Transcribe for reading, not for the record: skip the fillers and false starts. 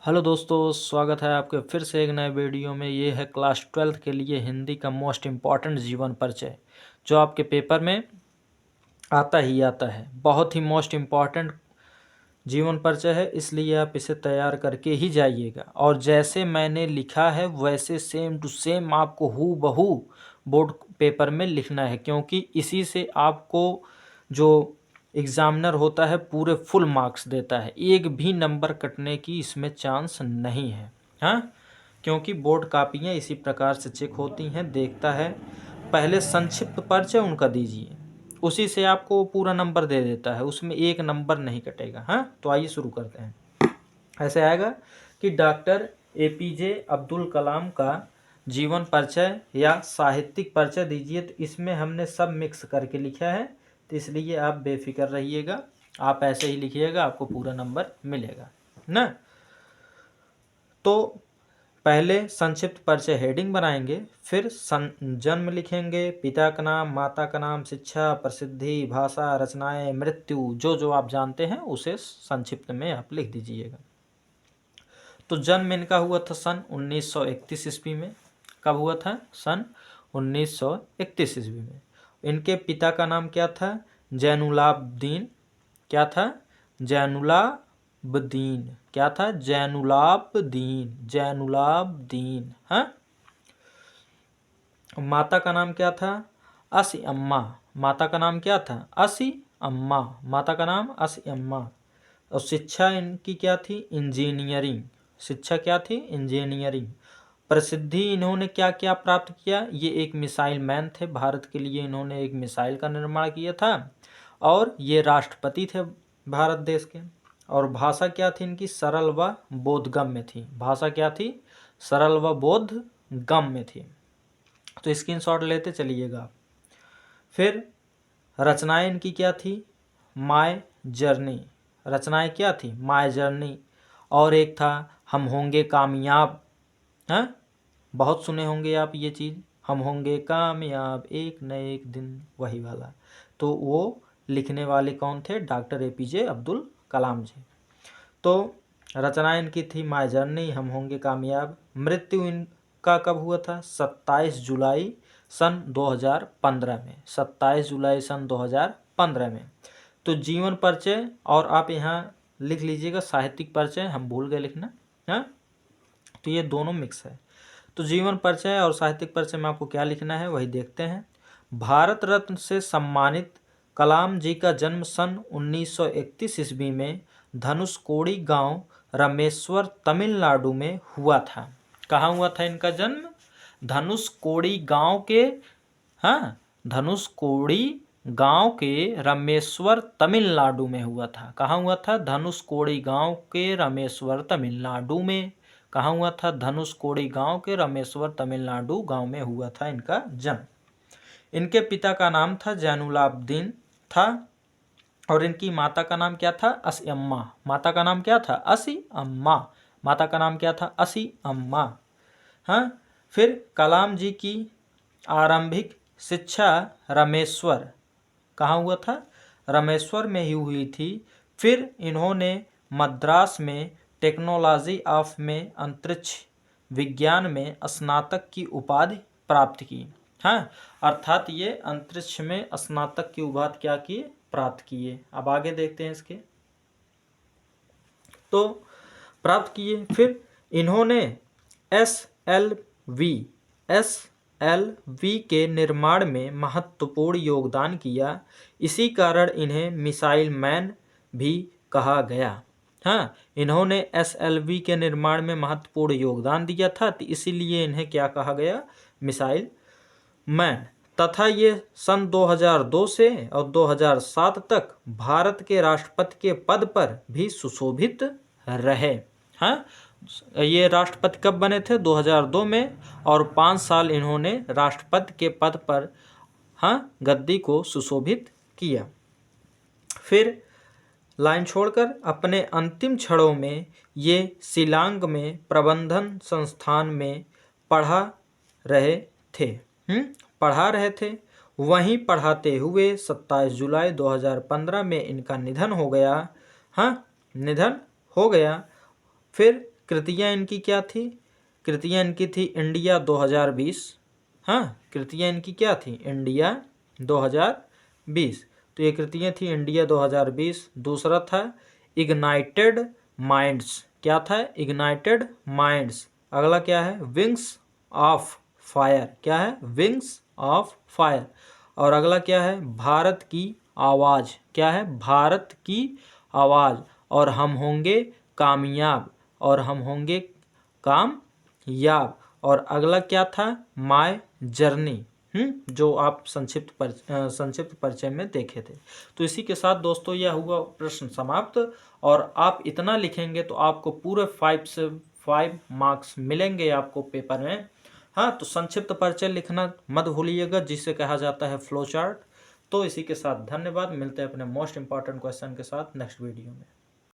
Hello दोस्तों, स्वागत है आपके फिर से एक नए वीडियो में। ये है क्लास 12th के लिए हिंदी का मोस्ट इम्पॉर्टेंट जीवन परिचय, जो आपके पेपर में आता ही आता है। बहुत ही मोस्ट इम्पॉर्टेंट जीवन परिचय है, इसलिए आप इसे तैयार करके ही जाइएगा। और जैसे मैंने लिखा है वैसे सेम टू सेम आपको हू बहू बोर्ड पेपर में लिखना है, क्योंकि इसी से आपको जो एग्जामिनर होता है पूरे फुल मार्क्स देता है। एक भी नंबर कटने की इसमें चांस नहीं है। हाँ, क्योंकि बोर्ड कापियाँ इसी प्रकार से चेक होती हैं, देखता है। पहले संक्षिप्त परिचय उनका दीजिए, उसी से आपको पूरा नंबर दे देता है, उसमें एक नंबर नहीं कटेगा। हाँ, तो आइए शुरू करते हैं। ऐसे आएगा कि डॉक्टर एपीजे अब्दुल कलाम का जीवन परिचय या साहित्यिक परिचय दीजिए। तो इसमें हमने सब मिक्स करके लिखा है, तो इसलिए आप बेफिक्र रहिएगा। आप ऐसे ही लिखिएगा, आपको पूरा नंबर मिलेगा ना। तो पहले संक्षिप्त परिचय हेडिंग बनाएंगे, फिर जन्म लिखेंगे, पिता का नाम, माता का नाम, शिक्षा, प्रसिद्धि, भाषा, रचनाएं, मृत्यु, जो जो आप जानते हैं उसे संक्षिप्त में आप लिख दीजिएगा। तो जन्म इनका हुआ था सन 1931 ईस्वी में। कब हुआ था? सन 1931 ईस्वी में। इनके पिता का नाम क्या था? जैनुलाब्दीन। क्या था? जैनुलाब्दीन। क्या था? जैनुलाब्दीन। जैनुलाब्दीन। हाँ। माता का नाम क्या था? असी अम्मा। माता का नाम क्या था? असी अम्मा। माता का नाम असी अम्मा। और शिक्षा इनकी क्या थी? इंजीनियरिंग। शिक्षा क्या थी? इंजीनियरिंग। प्रसिद्धि इन्होंने क्या क्या प्राप्त किया? ये एक मिसाइल मैन थे। भारत के लिए इन्होंने एक मिसाइल का निर्माण किया था, और ये राष्ट्रपति थे भारत देश के। और भाषा क्या थी इनकी? सरल व बोधगम्य थी। भाषा क्या थी? सरल व बोधगम्य थी। तो स्क्रीनशॉट लेते चलिएगा। फिर रचनाएं इनकी क्या थी? My journey. रचनाएं क्या थी? My journey. और एक था हम होंगे कामयाब। हाँ, बहुत सुने होंगे आप ये चीज़, हम होंगे कामयाब एक न एक दिन, वही वाला। तो वो लिखने वाले कौन थे? डॉक्टर एपीजे अब्दुल कलाम जी। तो रचनाएं इनकी थी माय जर्नी, हम होंगे कामयाब। मृत्यु इनका कब हुआ था? 27 जुलाई सन 2015 में। 27 जुलाई सन 2015 में। तो जीवन परिचय, और आप यहाँ लिख लीजिएगा साहित्यिक परिचय, हम भूल गए लिखना। हाँ, तो ये दोनों मिक्स है। तो जीवन परिचय और साहित्यिक परिचय में आपको क्या लिखना है वही देखते हैं। भारत रत्न से सम्मानित कलाम जी का जन्म सन 1931 ईस्वी में धनुषकोडी गांव रामेश्वर तमिलनाडु में हुआ था। कहाँ हुआ था इनका जन्म? धनुषकोडी गांव के, हाँ, धनुषकोडी गांव के रामेश्वर तमिलनाडु में हुआ था। कहाँ हुआ था? धनुषकोडी गांव के रामेश्वर तमिलनाडु में। कहाँ हुआ था? धनुषकोडी गांव के रामेश्वर तमिलनाडु गांव में हुआ था इनका जन्म। इनके पिता का नाम था जैनुलाब्दीन था, और इनकी माता का नाम क्या था? असी अम्मा। माता का नाम क्या था? असी अम्मा। माता का नाम क्या था? असी अम्मा। हाँ। फिर कलाम जी की आरंभिक शिक्षा रामेश्वर, कहाँ हुआ था? रामेश्वर में ही हुई थी। फिर इन्होंने मद्रास में टेक्नोलॉजी ऑफ में अंतरिक्ष विज्ञान में स्नातक की उपाधि प्राप्त की। हाँ, अर्थात ये अंतरिक्ष में स्नातक की उपाधि क्या किए? प्राप्त किए। अब आगे देखते हैं इसके। तो प्राप्त किए। फिर इन्होंने एसएलवी के निर्माण में महत्वपूर्ण योगदान किया। इसी कारण इन्हें मिसाइल मैन भी कहा गया। हाँ, इन्होंने एसएलवी के निर्माण में महत्वपूर्ण योगदान दिया था, तो इसीलिए इन्हें क्या कहा गया? Missile man. तथा ये सन 2002 से और 2007 तक भारत के राष्ट्रपति के पद पर भी सुशोभित रहे। हाँ, ये राष्ट्रपति कब बने थे? 2002 में, और 5 साल इन्होंने राष्ट्रपति के पद पर, हाँ, गद्दी को सुशोभित किया। फिर लाइन छोड़कर अपने अंतिम क्षणों में ये शिलांग में प्रबंधन संस्थान में पढ़ा रहे थे। वहीं पढ़ाते हुए 27 जुलाई 2015 में इनका निधन हो गया। हाँ, निधन हो गया। फिर कृतियाँ इनकी क्या थी? कृतियाँ इनकी थी इंडिया 2020। हाँ, कृतियाँ इनकी क्या थी? इंडिया 2020। तो ये कृतियाँ थी इंडिया 2020। दूसरा था इग्नाइटेड माइंड्स। क्या था? Ignited minds. अगला क्या है? Wings of fire. क्या है? Wings of fire. और अगला क्या है? भारत की आवाज़। क्या है? भारत की आवाज़। और हम होंगे कामयाब। और हम होंगे कामयाब। और अगला क्या था? My journey. जो आप संक्षिप्त परिचय में देखे थे। तो इसी के साथ दोस्तों यह हुआ प्रश्न समाप्त। और आप इतना लिखेंगे तो आपको पूरे 5 से 5 मार्क्स मिलेंगे आपको पेपर में। हाँ, तो संक्षिप्त परिचय लिखना मत भूलिएगा, जिसे कहा जाता है फ्लो चार्ट। तो इसी के साथ धन्यवाद। मिलते हैं अपने मोस्ट इंपॉर्टेंट क्वेश्चन के साथ नेक्स्ट वीडियो में।